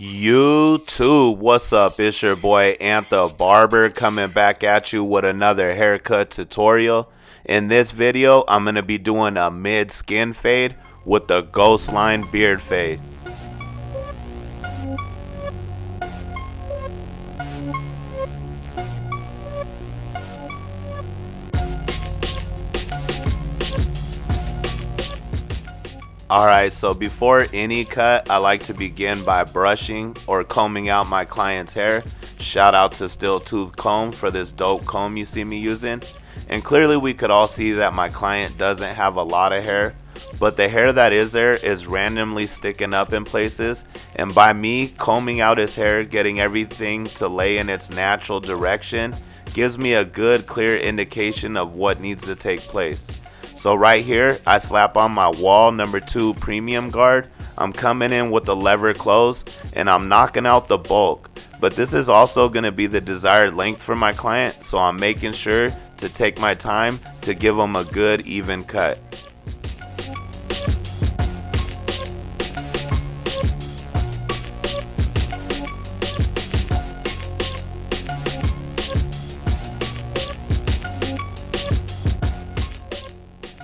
YouTube, what's up? It's your boy Antha Barber coming back at you with another haircut tutorial. In this video, I'm going to be doing a mid skin fade with the ghost line beard fade. Alright, so before any cut, I like to begin by brushing or combing out my client's hair. Shout out to Steel Tooth Comb for this dope comb you see me using. And clearly we could all see that my client doesn't have a lot of hair, but the hair that is there is randomly sticking up in places. And by me combing out his hair, getting everything to lay in its natural direction, gives me a good clear indication of what needs to take place. So right here, I slap on my wall number 2 premium guard. I'm coming in with the lever close and I'm knocking out the bulk. But this is also going to be the desired length for my client, so I'm making sure to take my time to give them a good even cut.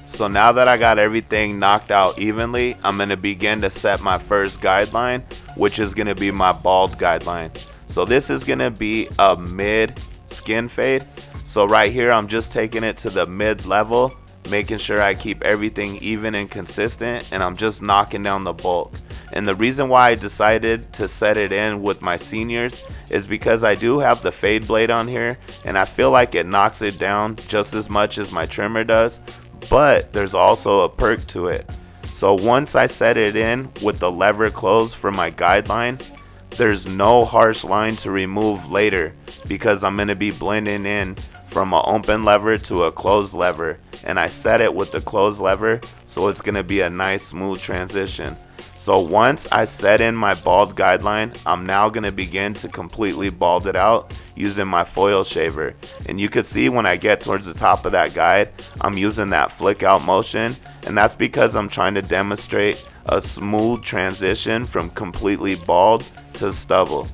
So now that I got everything knocked out evenly, I'm going to begin to set my first guideline, which is going to be my bald guideline. So this is going to be a mid skin fade. So right here, I'm just taking it to the mid level, making sure I keep everything even and consistent, and I'm just knocking down the bulk. And the reason why I decided to set it in with my seniors is because I do have the fade blade on here, and I feel like it knocks it down just as much as my trimmer does. But there's also a perk to it. So once I set it in with the lever closed for my guideline, there's no harsh line to remove later because I'm going to be blending in from an open lever to a closed lever, and I set it with the closed lever, so it's going to be a nice smooth transition. So once I set in my bald guideline, I'm now going to begin to completely bald it out using my foil shaver. And you can see when I get towards the top of that guide, I'm using that flick out motion, and that's because I'm trying to demonstrate a smooth transition from completely bald to stubble.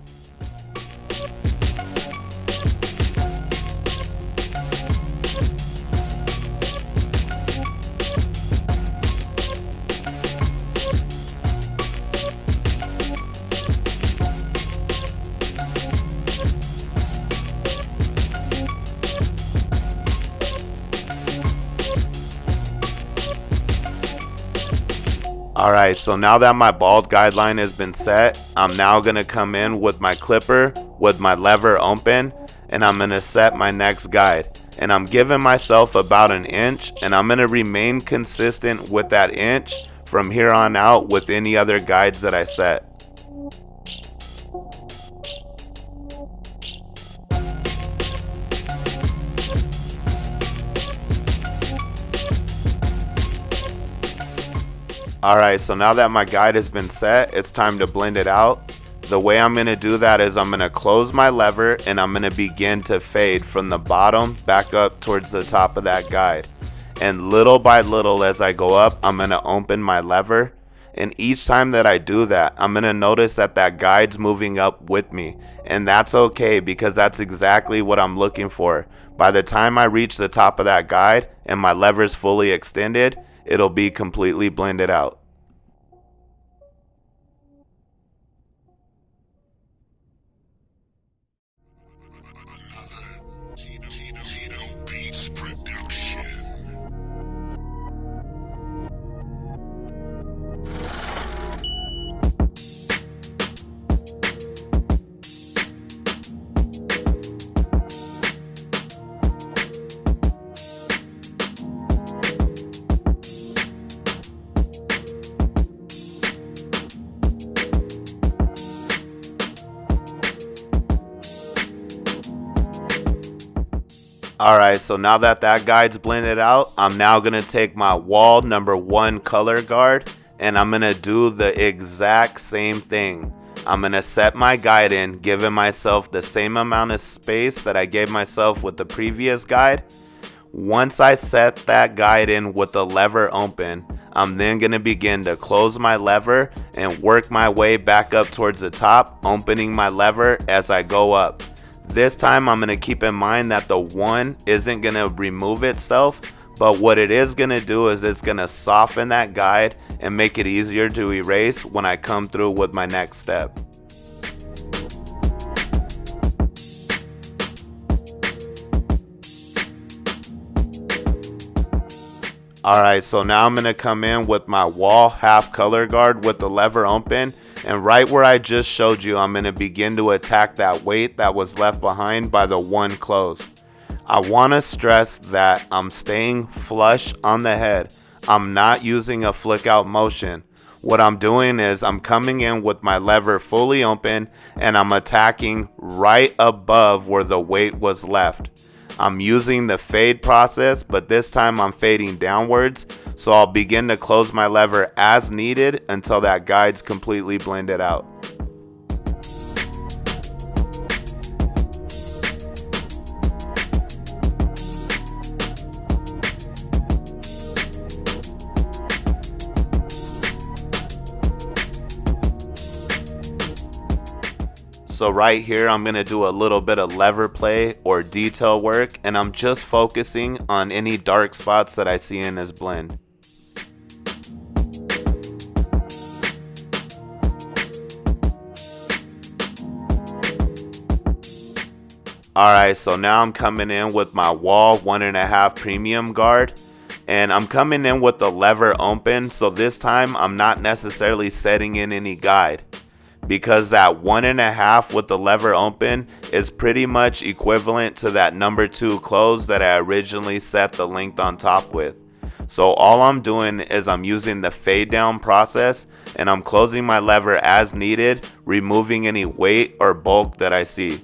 Alright, so now that my bald guideline has been set, I'm now going to come in with my clipper with my lever open, and I'm going to set my next guide. And I'm giving myself about an inch, and I'm going to remain consistent with that inch from here on out with any other guides that I set. Alright, so now that my guide has been set, it's time to blend it out. The way I'm going to do that is I'm going to close my lever and I'm going to begin to fade from the bottom back up towards the top of that guide. And little by little as I go up, I'm going to open my lever. And each time that I do that, I'm going to notice that that guide's moving up with me. And that's okay because that's exactly what I'm looking for. By the time I reach the top of that guide and my lever's fully extended, it'll be completely blended out. Alright, so now that that guide's blended out, I'm now going to take my wall number 1 color guard and I'm going to do the exact same thing. I'm going to set my guide in, giving myself the same amount of space that I gave myself with the previous guide. Once I set that guide in with the lever open, I'm then going to begin to close my lever and work my way back up towards the top, opening my lever as I go up. This time I'm going to keep in mind that the 1 isn't going to remove itself, but what it is going to do is it's going to soften that guide and make it easier to erase when I come through with my next step. Alright, so now I'm going to come in with my wall half color guard with the lever open, and right where I just showed you, I'm going to begin to attack that weight that was left behind by the 1 closed. I want to stress that I'm staying flush on the head. I'm not using a flick out motion. What I'm doing is I'm coming in with my lever fully open and I'm attacking right above where the weight was left. I'm using the fade process, but this time I'm fading downwards, so I'll begin to close my lever as needed until that guide's completely blended out. So right here, I'm going to do a little bit of lever play or detail work, and I'm just focusing on any dark spots that I see in this blend. Alright, so now I'm coming in with my wall 1.5 premium guard, and I'm coming in with the lever open, so this time I'm not necessarily setting in any guide, because that 1.5 with the lever open is pretty much equivalent to that number 2 close that I originally set the length on top with. So all I'm doing is I'm using the fade down process and I'm closing my lever as needed, removing any weight or bulk that I see.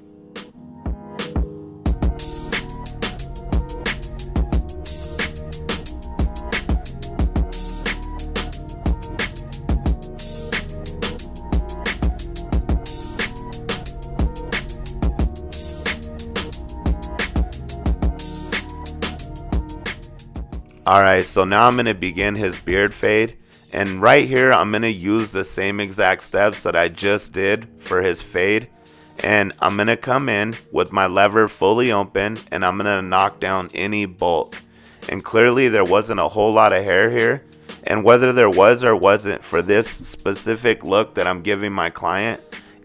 Alright, so now I'm going to begin his beard fade, and right here I'm going to use the same exact steps that I just did for his fade, and I'm going to come in with my lever fully open and I'm going to knock down any bulk. And clearly there wasn't a whole lot of hair here, and whether there was or wasn't, for this specific look that I'm giving my client,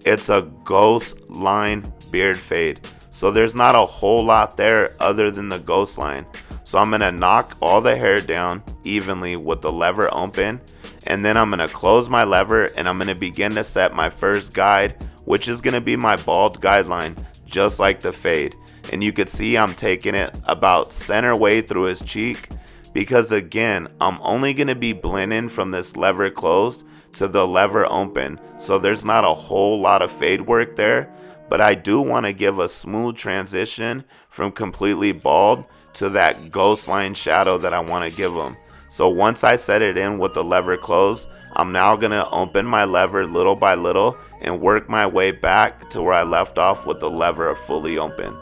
it's a ghost line beard fade. So there's not a whole lot there other than the ghost line. So I'm going to knock all the hair down evenly with the lever open, and then I'm going to close my lever and I'm going to begin to set my first guide, which is going to be my bald guideline, just like the fade. And you can see I'm taking it about center way through his cheek, because again, I'm only going to be blending from this lever closed to the lever open. So there's not a whole lot of fade work there, but I do want to give a smooth transition from completely bald to that ghost line shadow that I want to give them. So once I set it in with the lever closed, I'm now going to open my lever little by little and work my way back to where I left off with the lever fully open.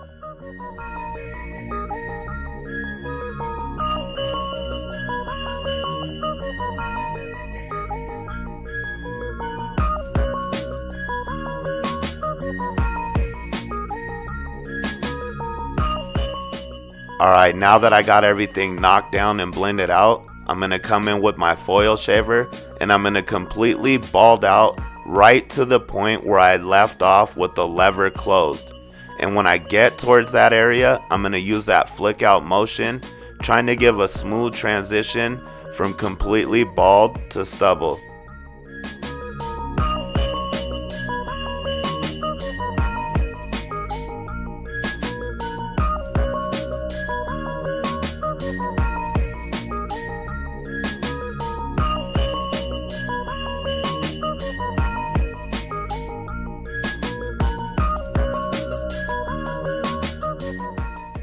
Alright, now that I got everything knocked down and blended out, I'm going to come in with my foil shaver and I'm going to completely bald out right to the point where I left off with the lever closed. And when I get towards that area, I'm going to use that flick out motion, trying to give a smooth transition from completely bald to stubble.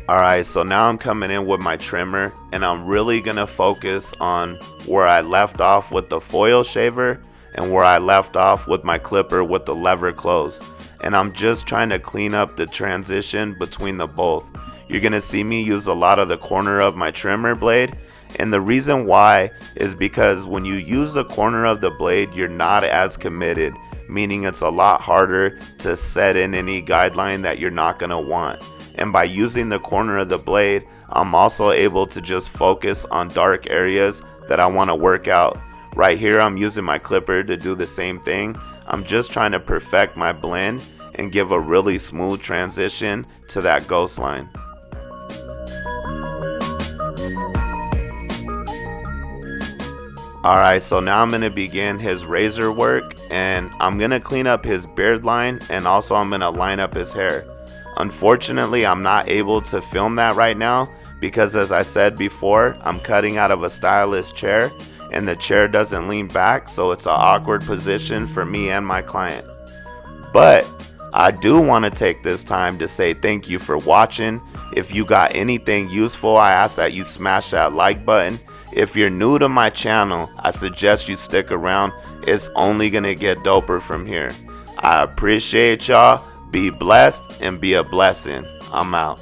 Alright, so now I'm coming in with my trimmer and I'm really going to focus on where I left off with the foil shaver and where I left off with my clipper with the lever closed. And I'm just trying to clean up the transition between the both. You're going to see me use a lot of the corner of my trimmer blade, And the reason why is because when you use the corner of the blade, you're not as committed, meaning it's a lot harder to set in any guideline that you're not going to want. And by using the corner of the blade, I'm also able to just focus on dark areas that I want to work out. Right here, I'm using my clipper to do the same thing. I'm just trying to perfect my blend and give a really smooth transition to that ghost line. Alright, so now I'm going to begin his razor work, and I'm going to clean up his beard line, and also I'm going to line up his hair. Unfortunately, I'm not able to film that right now because, as I said before, I'm cutting out of a stylist chair and the chair doesn't lean back, so it's an awkward position for me and my client. But I do want to take this time to say thank you for watching. If you got anything useful, I ask that you smash that like button. If you're new to my channel, I suggest you stick around. It's only gonna get doper from here. I appreciate y'all. Be blessed and be a blessing. I'm out.